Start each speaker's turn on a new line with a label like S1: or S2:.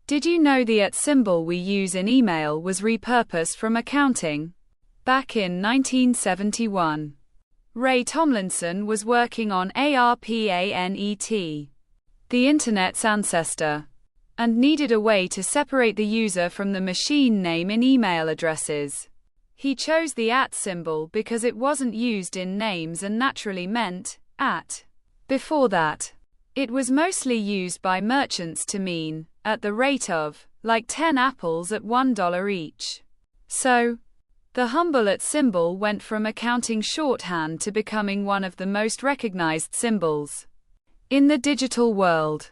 S1: Did you know the @ symbol we use in email was repurposed from accounting? Back in 1971, Ray Tomlinson was working on ARPANET, the Internet's ancestor, and needed a way to separate the user from the machine name in email addresses. He chose the @ symbol because it wasn't used in names and naturally meant @ Before that, it was mostly used by merchants to mean at the rate of, like 10 apples at $1 each. So, the humble @ symbol went from accounting shorthand to becoming one of the most recognized symbols in the digital world.